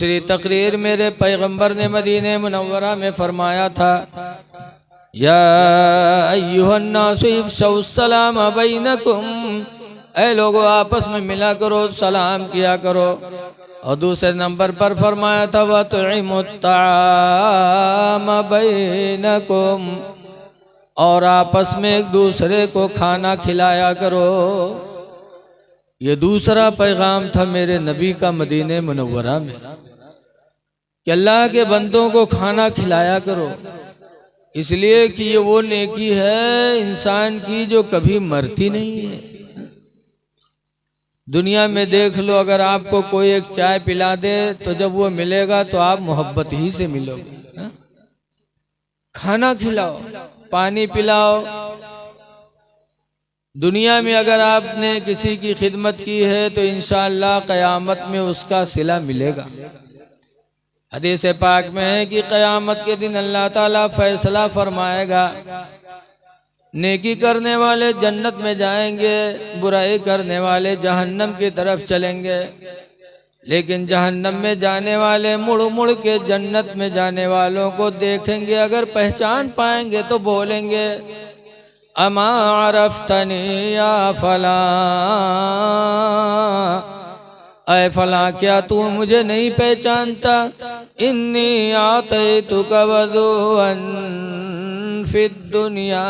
दूसरी तकरीर मेरे पैगंबर ने मदीने मुनव्वरा में फरमाया था, या अय्युहन्नासु इफ्शौ सलाम बैनकुम, ऐ लोगों आपस में मिला करो, सलाम किया करो। और दूसरे नंबर पर फरमाया था, वतुइमुत ताम बैनकुम, और आपस में एक दूसरे को खाना खिलाया करो। ये दूसरा पैगाम था मेरे नबी का मदीने मुनव्वरा में कि अल्लाह के बंदों को खाना खिलाया करो, इसलिए कि ये वो नेकी है इंसान की जो कभी मरती नहीं है। दुनिया में देख लो, अगर आपको कोई एक चाय पिला दे तो जब वो मिलेगा तो आप मोहब्बत ही से मिलोगे। खाना खिलाओ, पानी पिलाओ। दुनिया में अगर आपने किसी की खिदमत की है तो इंशाअल्लाह क़यामत में उसका सिला मिलेगा। हदीस पाक में है कि क़यामत के दिन अल्लाह ताला फैसला फरमाएगा, नेकी करने वाले जन्नत में जाएंगे, बुराई करने वाले जहन्नम की तरफ चलेंगे। लेकिन जहन्नम में जाने वाले मुड़ मुड़ के जन्नत में जाने वालों को देखेंगे, अगर पहचान पाएंगे तो बोलेंगे, अमा अरफ्तनी या फला, ऐ फला क्या तू मुझे नहीं पहचानता? इन्नी आतैतुका वज़ूअन फिद दुनिया,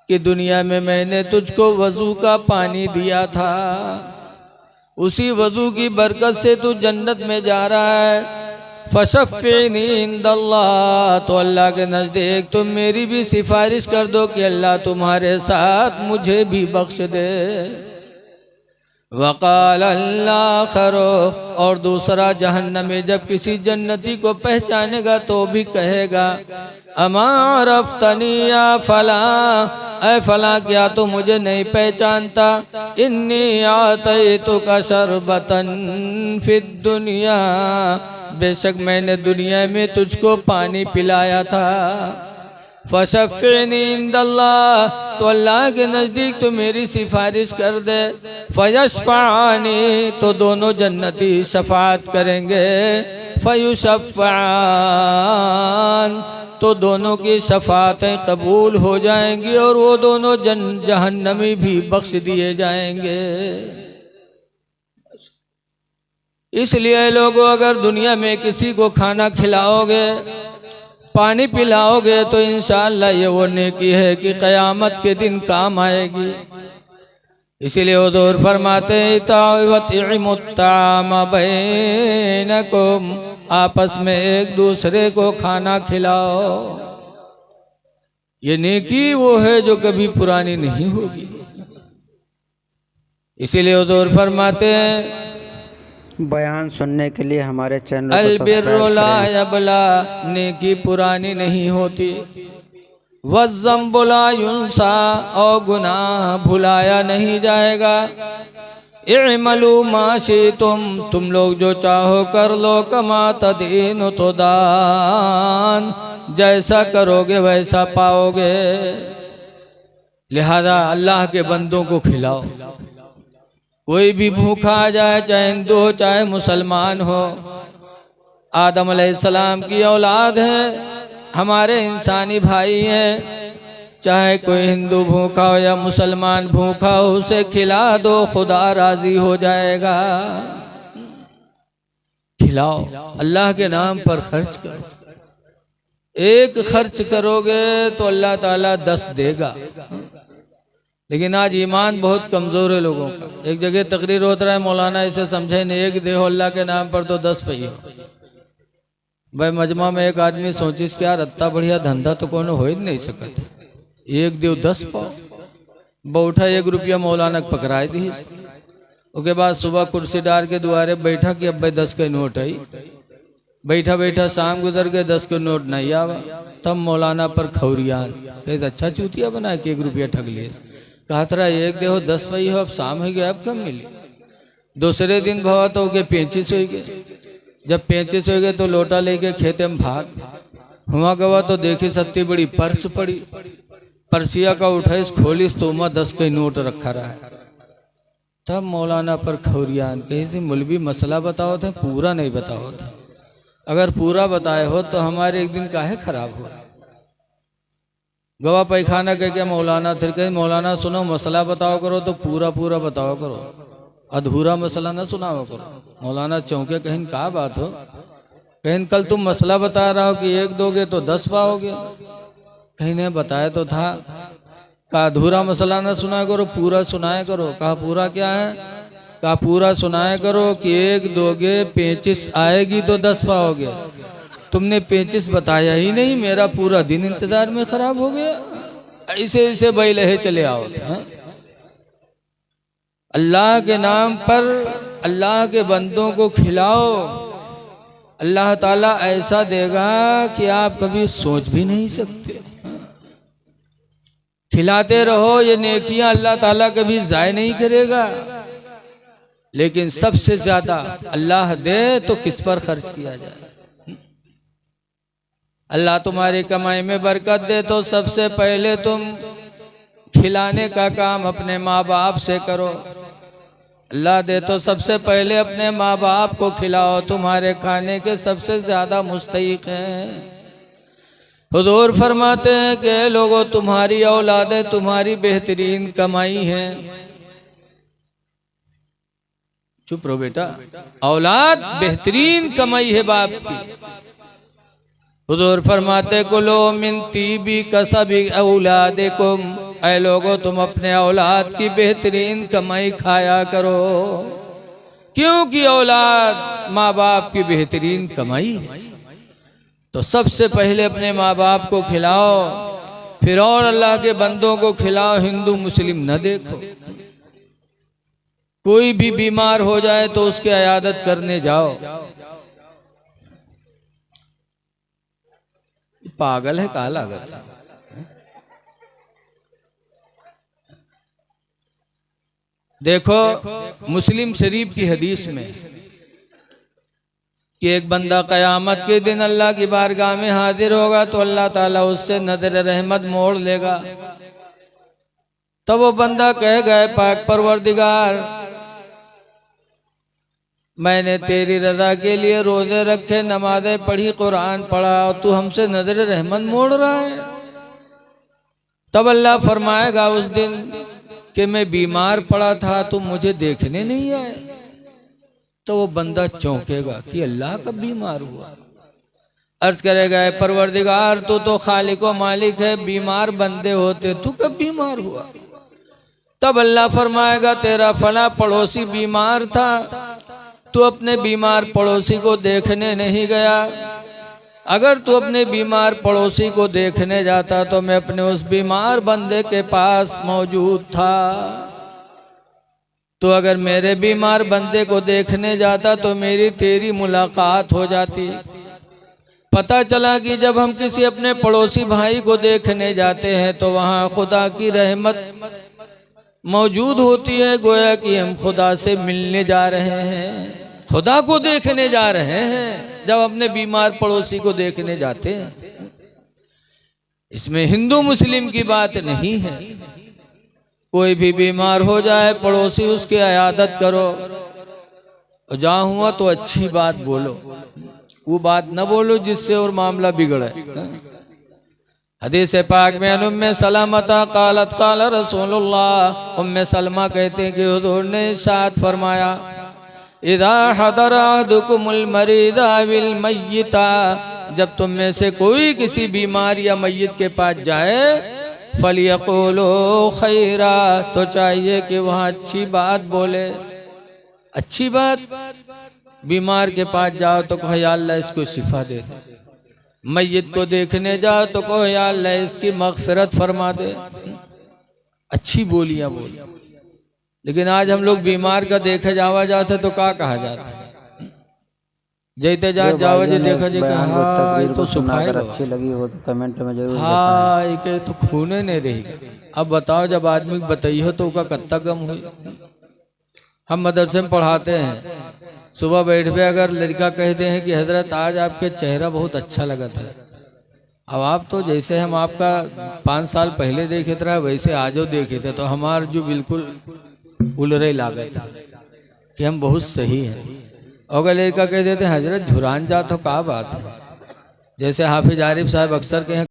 कि दुनिया में मैंने तुझको वज़ू का पानी दिया था, उसी वज़ू की बरकत से तू जन्नत में जा रहा है। फशफ़िनी इंदल्लाह, तो अल्लाह के नज़दीक तुम मेरी भी सिफारिश कर दो कि अल्लाह तुम्हारे साथ मुझे भी बख्श दे। वक़ाल अल्लाह खरो, और दूसरा जहन्नमी जब किसी जन्नती को पहचानेगा तो भी कहेगा, अमा अरफ्तनी या फला, ऐ फला क्या तो मुझे नहीं पहचानता? इन्नी आतैतुका शरबतन फिद दुनिया, बेशक मैंने दुनिया में तुझको पानी पिलाया था। फशफ़िनी इंदल्लाह, तो अल्लाह के नज़दीक तो मेरी सिफारिश कर दे। फयशफ़अनी, तो दोनों जन्नती शफ़ाअत करेंगे। फयुशफ़अन, तो दोनों की शफ़ाअतें कबूल हो जाएंगी और वो दोनों जहन्नमी भी बख्श दिए जाएंगे। इसलिए लोगों, अगर दुनिया में किसी को खाना खिलाओगे, पानी पिलाओगे तो इंशाअल्लाह ये वो नेकी है कि क़यामत के दिन काम आएगी। इसीलिए हुज़ूर फरमाते हैं, वतइमुत ताम बैनकुम, आपस में एक दूसरे को खाना खिलाओ। ये नेकी वो है जो कभी पुरानी नहीं होगी। इसीलिए हुज़ूर फरमाते हैं, बयान सुनने के लिए हमारे चैनल को अलबिर्रु ला यबला, नेकी पुरानी नहीं होती। वज़्ज़म्बु ला युंसा, और गुनाह भुलाया नहीं जाएगा। इअमलू मा शिअ्तुम, तुम लोग जो चाहो कर लो। कमा तदीनु तुदान, जैसा करोगे वैसा पाओगे। लिहाजा अल्लाह के बंदों को खिलाओ। कोई भी भूखा आ जाए, चाहे हिंदू हो चाहे मुसलमान हो, आदम अलैहिस्सलाम की औलाद है, हमारे इंसानी भाई हैं। चाहे कोई हिंदू भूखा हो या मुसलमान भूखा हो, उसे खिला दो, खुदा राजी हो जाएगा। खिलाओ, अल्लाह के नाम पर खर्च करो। एक खर्च करोगे तो अल्लाह ताला 10 देगा। लेकिन आज ईमान बहुत कमज़ोर है लोगों का। एक जगह तकरीर होता है, मौलाना इसे समझे नहीं, एक देहो अल्लाह के नाम पर तो 10 पहियो। भाई मजमा में एक आदमी सोचिस क्या रत्ता बढ़िया धंधा तो कौन हो ही नहीं सकता, एक देव 10 पाओ। बैठा 1 रुपया मौलाना पकड़ाए दी। उसके बाद सुबह कुर्सी डाल के दुआरे बैठा कि अब भाई 10 के नोट आई। बैठा बैठा शाम गुजर के 10 के नोट नहीं आवा। तब मौलाना पर खौरियान कहे, अच्छा चूतिया बना के 1 रुपया ठग लिए। कहा था एक देहो 10 पही हो, अब शाम हो गया, अब कम मिली। दूसरे दिन भवा तो के 35 हो गए। जब 35 हो गए तो लोटा लेके खेते में भाग हुआ गवा तो देखी सत्ती बड़ी पर्स पड़ी। पर्सिया का उठाइस खोलिस तो उमा 10 के नोट रखा रहा है। तब मौलाना पर खौरियान कहीं से मौलवी मसला बताओ थे, पूरा नहीं बताओ थे। अगर पूरा बताए हो तो हमारे एक दिन काहे खराब हो। गवा पैखाना कह के मौलाना फिर कहे मौलाना सुनो मसला बताओ करो तो पूरा पूरा बताओ करो, अधूरा मसला ना सुनाओ करो। मौलाना चौंके, कहीं क्या बात हो। कहीं कल तुम मसला बता रहा हो कि 1 दोगे तो 10 पाओगे। कहीं ने बताया तो था। कहा अधूरा मसला ना सुनाया करो, पूरा सुनाया करो। कहा पूरा क्या है। कहा पूरा सुनाया करो कि 1 दोगे 25 आएगी तो 10 पाओगे। तुमने 25 बताया ही नहीं, मेरा पूरा दिन इंतजार में खराब हो गया। ऐसे ऐसे बैलहे चले आओ। अल्लाह के नाम पर अल्लाह के बंदों को खिलाओ, अल्लाह ताला ऐसा देगा कि आप कभी सोच भी नहीं सकते। खिलाते रहो, ये नेकियां अल्लाह ताला कभी ज़ाय नहीं करेगा। लेकिन सबसे ज्यादा अल्लाह दे तो किस पर खर्च किया जाए। अल्लाह तुम्हारी कमाई में बरकत दे तो सबसे पहले तुम खिलाने का काम अपने माँ बाप से करो। अल्लाह दे तो सबसे पहले अपने माँ बाप को खिलाओ, तुम्हारे खाने के सबसे ज्यादा मुस्तहिक हैं। हुजूर फरमाते हैं कि लोगों तुम्हारी औलादें तुम्हारी बेहतरीन कमाई है। चुप रहो बेटा, औलाद बेहतरीन कमाई है बाप की। हुजूर फरमाते कुलो मिन तीबी कसबी औलादिकुम, ऐ लोगों तुम अपने औलाद की बेहतरीन कमाई खाया करो, क्योंकि औलाद माँ बाप की बेहतरीन कमाई है। तो सबसे पहले अपने माँ बाप को खिलाओ, फिर और अल्लाह के बंदों को खिलाओ। हिंदू मुस्लिम न देखो। कोई भी बीमार हो जाए तो उसकी इयादत करने जाओ। पागल है, काला लागत है। देखो मुस्लिम शरीफ की हदीस में कि एक बंदा क़यामत के दिन अल्लाह की बारगाह में हाजिर होगा तो अल्लाह ताला उससे नजर रहमत मोड़ लेगा। तब वो बंदा कहेगा पाक परवरदिगार, मैंने तेरी रजा के लिए रोजे रखे, नमाजें पढ़ी, कुरान पढ़ा और तू हमसे नजर रहमत मोड़ रहा है। तब अल्लाह फरमाएगा उस दिन कि मैं बीमार पड़ा था, तुम मुझे देखने नहीं आए। तो वो बंदा चौंकेगा कि अल्लाह कब बीमार हुआ। अर्ज करेगा परवरदिगार तू तो खालिक व मालिक है, बीमार बंदे होते, तू कब बीमार हुआ। तब अल्लाह फरमाएगा तेरा फला पड़ोसी बीमार था, तू अपने बीमार पड़ोसी को देखने नहीं गया। अगर तू अपने बीमार पड़ोसी को देखने जाता तो मैं अपने उस बीमार बंदे के पास मौजूद था। तो अगर मेरे बीमार बंदे को देखने जाता तो मेरी तेरी मुलाकात हो जाती। पता चला कि जब हम किसी अपने पड़ोसी भाई को देखने जाते हैं तो वहाँ खुदा की रहमत मौजूद होती है, गोया कि हम खुदा से मिलने जा रहे हैं, खुदा को देखने जा रहे हैं जब अपने बीमार पड़ोसी को देखने जाते हैं। इसमें हिंदू मुस्लिम की बात नहीं है। कोई भी बीमार हो जाए पड़ोसी उसकी इयादत करो, और जहाँ हुआ तो अच्छी बात बोलो, वो बात न बोलो जिससे और मामला बिगड़े। हदीस पाक में उम्मे सलामता कालत काल रसूलुल्लाह, उम्मे सलमा कहते हैं कि हुजूर ने इरशाद फरमाया इदा हदर अहदुकुमुल मरीदा विल मय्यिता, जब तुम में से कोई किसी बीमार या मय्यत के पास जाए फलियक़ूलू खैरा, तो चाहिए कि वहाँ अच्छी बात बोले। अच्छी बात, बीमार के पास जाओ तो कहो या अल्लाह इसको शिफा दे दे, मय्यत को देखने जाओ तो कहो या अल्लाह इसकी मग़फ़िरत फरमा दे। अच्छी बोलियां बोल। लेकिन आज हम लोग बीमार का देखे जावा जाते तो क्या कहा जाता, जैते जा जाओ जे देखो जी हाँ ये तो सुखाए, अच्छी लगी हो तो कमेंट में जरूर हाँ ये तो खूने नहीं रहेगा। अब बताओ जब आदमी बताई हो तो उसका कत्ता गम हुई। हम मदरसे में पढ़ाते हैं, सुबह बैठ पे अगर लड़का कहते हैं कि हजरत आज आपके चेहरा बहुत अच्छा लगा था, अब आप तो जैसे हम आपका 5 साल पहले देखे थे वैसे आजो देखे थे, तो हमार जो बिल्कुल उलरे लागत कि हम बहुत सही हैं। और अगर लड़का कह देते हैं हजरत झुरान जा तो क्या बात है, जैसे हाफिज आरिफ साहब अक्सर कहें